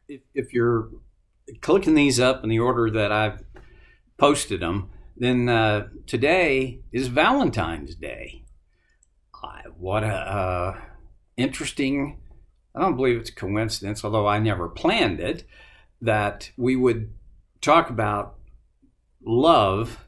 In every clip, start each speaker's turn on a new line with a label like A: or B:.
A: if you're clicking these up in the order that I've posted them, then today is Valentine's Day. What a interesting, I don't believe it's a coincidence, although I never planned it, that we would talk about love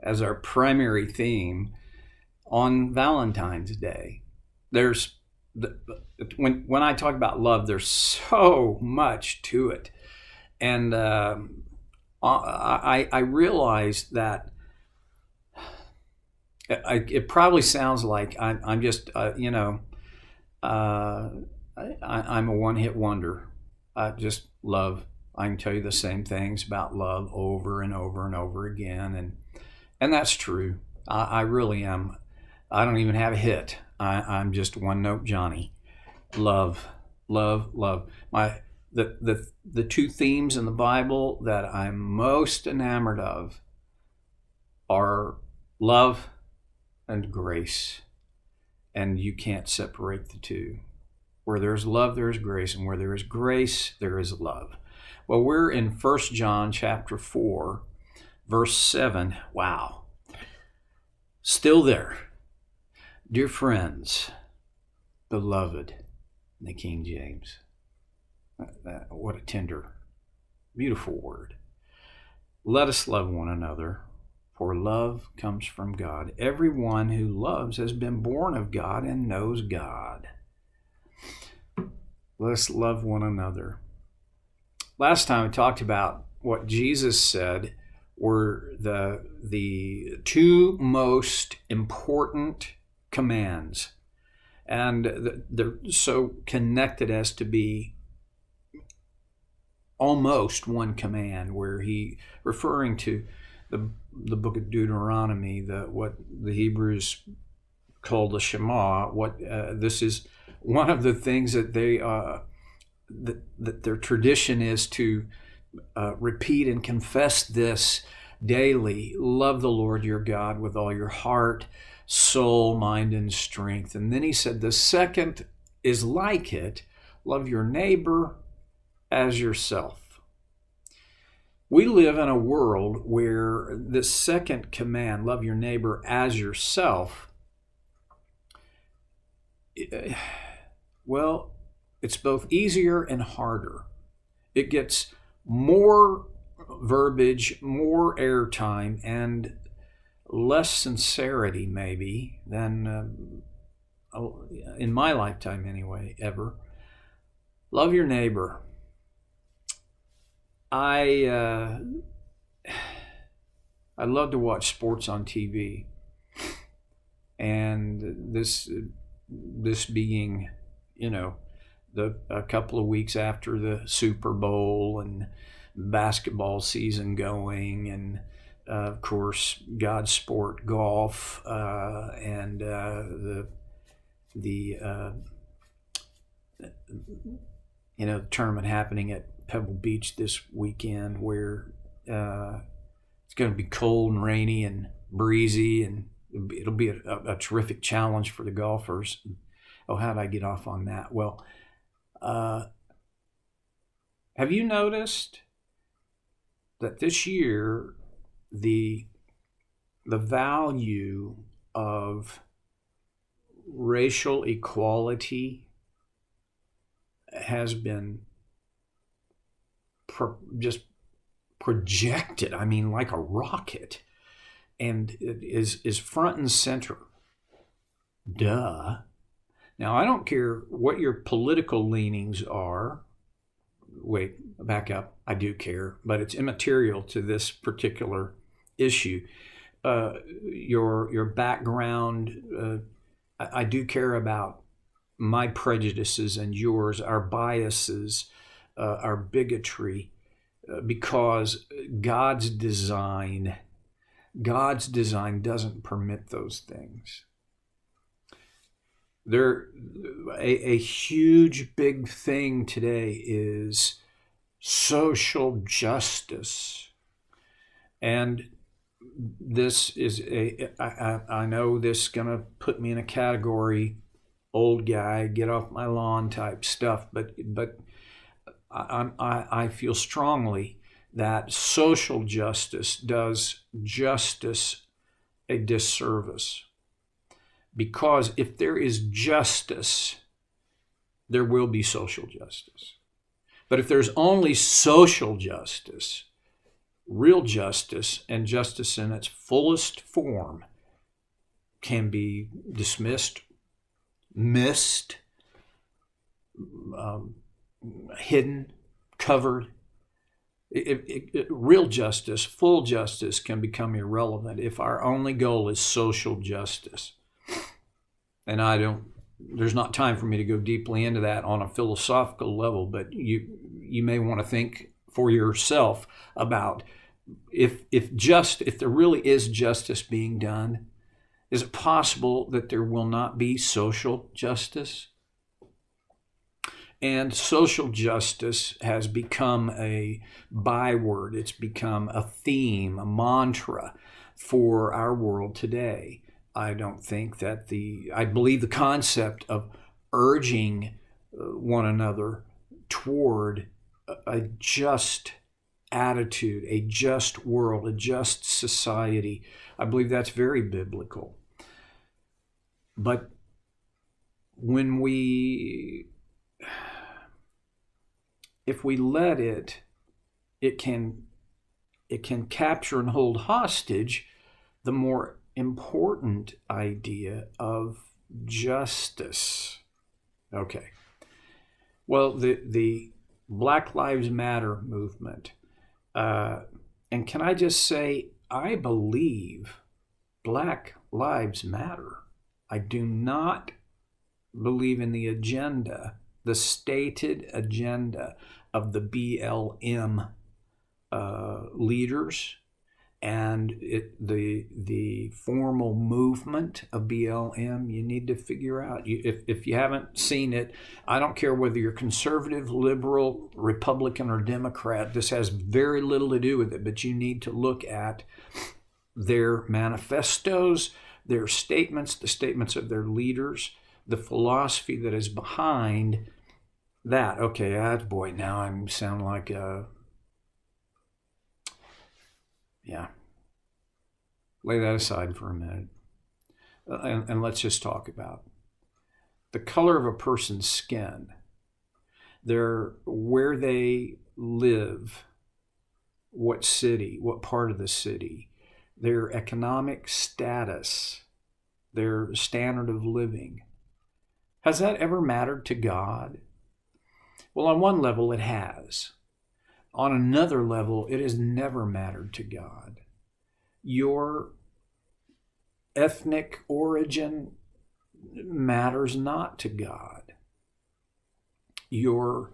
A: as our primary theme on Valentine's Day. There's when I talk about love, there's so much to it, and I realize that it probably sounds like I'm just I'm a one-hit wonder. Just love. I can tell you the same things about love over and over and over again, and that's true. I really am. I don't even have a hit. I'm just one note Johnny. Love, love, love. The two themes in the Bible that I'm most enamored of are love and grace, and you can't separate the two. Where there's love, there is grace, and where there is grace, there is love. Well, we're in 1 John chapter 4, verse 7. Wow. Still there. Dear friends, beloved, in the King James. What a tender, beautiful word. Let us love one another, for love comes from God. Everyone who loves has been born of God and knows God. Let us love one another. Last time I talked about what Jesus said were the two most important commands. And they're so connected as to be almost one command, where he, referring to the book of Deuteronomy, what the Hebrews call the Shema, this is one of the things that that their tradition is to repeat and confess this daily. Love the Lord your God with all your heart, soul, mind, and strength. And then he said the second is like it: love your neighbor as yourself. We live in a world where the second command, love your neighbor as yourself, well, it's both easier and harder. It gets more verbiage, more airtime, and less sincerity, maybe, than in my lifetime anyway, ever. Love your neighbor. I love to watch sports on TV, and this being, a couple of weeks after the Super Bowl and basketball season going, and of course God's sport, golf, and the tournament happening at Pebble Beach this weekend, where it's going to be cold and rainy and breezy, and it'll be a terrific challenge for the golfers. Oh, how did I get off on that? Well, have you noticed that this year the value of racial equality has been just projected, I mean, like a rocket, and it is front and center. Duh. Now, I don't care what your political leanings are. Wait, back up. I do care, but it's immaterial to this particular issue. Your background, I do care about my prejudices and yours, our biases, our bigotry, because God's design doesn't permit those things. A huge big thing today is social justice, and this is I know this is gonna put me in a category, old guy, get off my lawn type stuff, but I feel strongly that social justice does justice a disservice. Because if there is justice, there will be social justice. But if there's only social justice, real justice and justice in its fullest form can be dismissed, missed, hidden, covered. Real justice, full justice can become irrelevant if our only goal is social justice. And there's not time for me to go deeply into that on a philosophical level, but you may want to think for yourself about if there really is justice being done, is it possible that there will not be social justice? And social justice has become a byword. It's become a theme, a mantra for our world today. I don't think that I believe the concept of urging one another toward a just attitude, a just world, a just society, I believe that's very biblical. But when if we let it can capture and hold hostage the more important idea of justice. Okay. Well, the Black Lives Matter movement, and can I just say, I believe Black Lives Matter. I do not believe in the agenda, the stated agenda of the BLM leaders and the formal movement of BLM. You need to figure out, if you haven't seen it, I don't care whether you're conservative, liberal, Republican, or Democrat. This has very little to do with it, but you need to look at their manifestos, their statements, the statements of their leaders, the philosophy that is behind that. Okay, boy, now I sound like yeah. Lay that aside for a minute. And let's just talk about the color of a person's skin, where they live, what city, what part of the city, their economic status, their standard of living. Has that ever mattered to God? Well, on one level, it has. On another level, it has never mattered to God. Your ethnic origin matters not to God. Your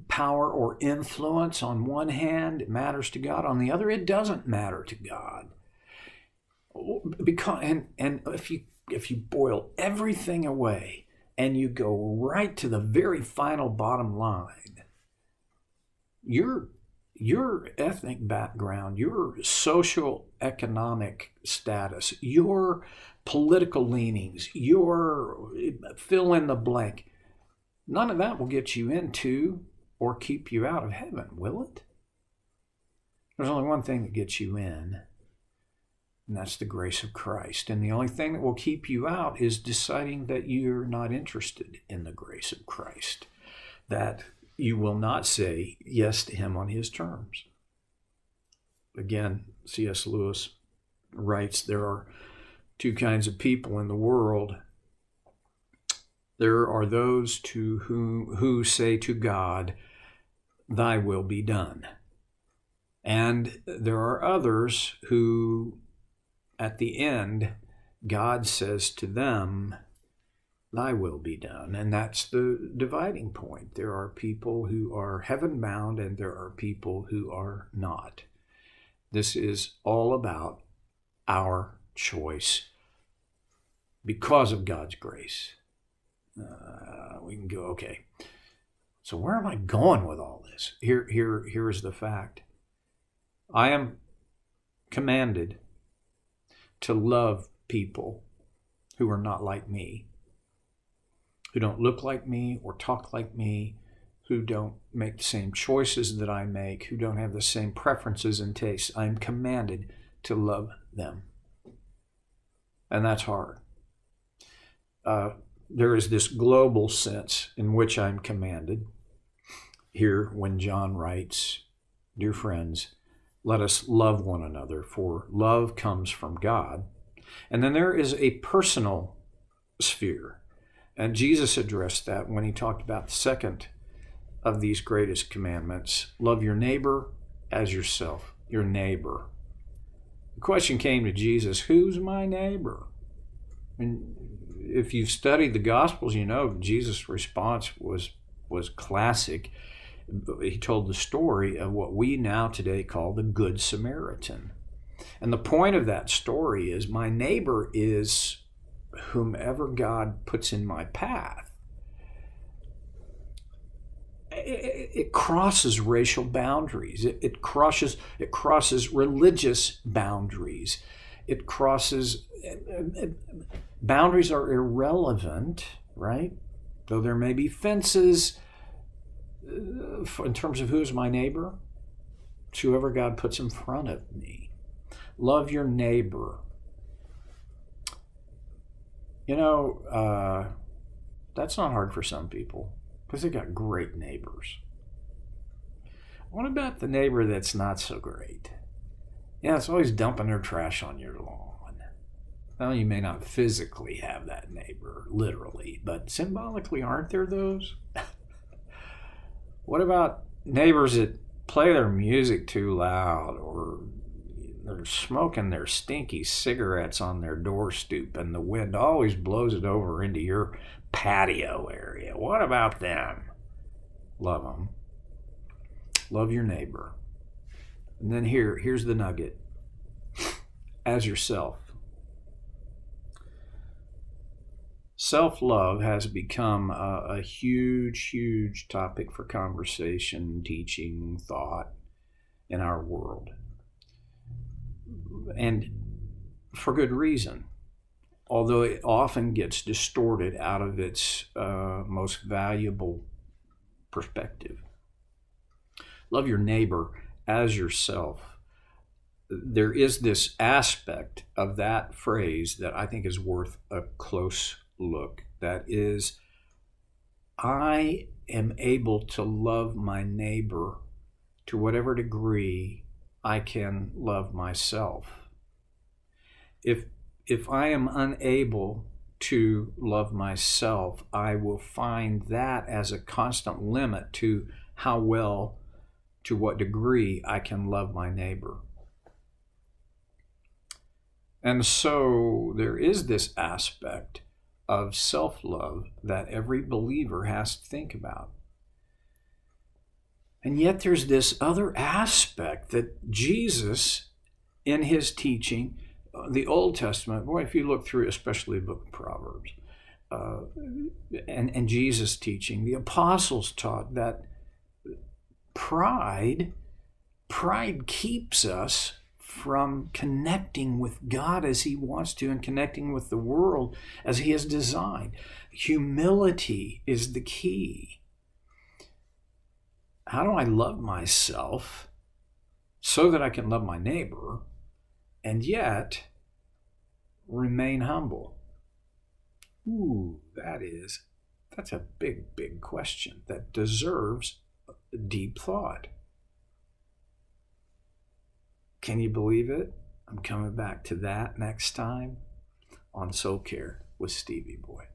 A: power or influence on one hand, it matters to God. On the other, it doesn't matter to God. Because and if you boil everything away and you go right to the very final bottom line, your ethnic background, your social economic status, your political leanings, your fill in the blank, none of that will get you into or keep you out of heaven, will it? There's only one thing that gets you in, and that's the grace of Christ. And the only thing that will keep you out is deciding that you're not interested in the grace of Christ, that you will not say yes to him on his terms. Again, C.S. Lewis writes, there are two kinds of people in the world. There are those who say to God, thy will be done. And there are others who, at the end, God says to them, thy will be done. And that's the dividing point. There are people who are heaven-bound and there are people who are not. This is all about our choice because of God's grace. We can go, okay, so where am I going with all this? Here's the fact. I am commanded to love people who are not like me, who don't look like me or talk like me who don't make the same choices that I make, who don't have the same preferences and tastes. I'm commanded to love them. And that's hard. There is this global sense in which I'm commanded. Here, when John writes, "Dear friends, let us love one another, for love comes from God." And then there is a personal sphere. And Jesus addressed that when he talked about the second of these greatest commandments: love your neighbor as yourself, your neighbor. The question came to Jesus, who's my neighbor? And if you've studied the Gospels, you know Jesus' response was classic. He told the story of what we now today call the Good Samaritan. And the point of that story is my neighbor is whomever God puts in my path. It crosses racial boundaries. It crosses religious boundaries. It crosses boundaries are irrelevant, right? Though there may be fences in terms of who's my neighbor. It's whoever God puts in front of me. Love your neighbor. That's not hard for some people because they got great neighbors. What about the neighbor that's not so great? Yeah, it's always dumping their trash on your lawn. Well, you may not physically have that neighbor, literally, but symbolically, aren't there those? What about neighbors that play their music too loud, or they're smoking their stinky cigarettes on their door stoop and the wind always blows it over into your patio area? What about them? Love them. Love your neighbor. And then here's the nugget. As yourself. Self-love has become a huge, huge topic for conversation, teaching, thought in our world. And for good reason, although it often gets distorted out of its most valuable perspective. Love your neighbor as yourself. There is this aspect of that phrase that I think is worth a close look. That is, I am able to love my neighbor to whatever degree I can love myself. If I am unable to love myself, I will find that as a constant limit to how well, to what degree I can love my neighbor. And so there is this aspect of self-love that every believer has to think about. And yet there's this other aspect that Jesus, in his teaching, the Old Testament, boy, if you look through especially the book of Proverbs, and Jesus' teaching, the apostles taught that pride keeps us from connecting with God as he wants to and connecting with the world as he has designed. Humility is the key. How do I love myself so that I can love my neighbor and yet remain humble? That's a big, big question that deserves deep thought. Can you believe it? I'm coming back to that next time on Soul Care with Stevie Boy.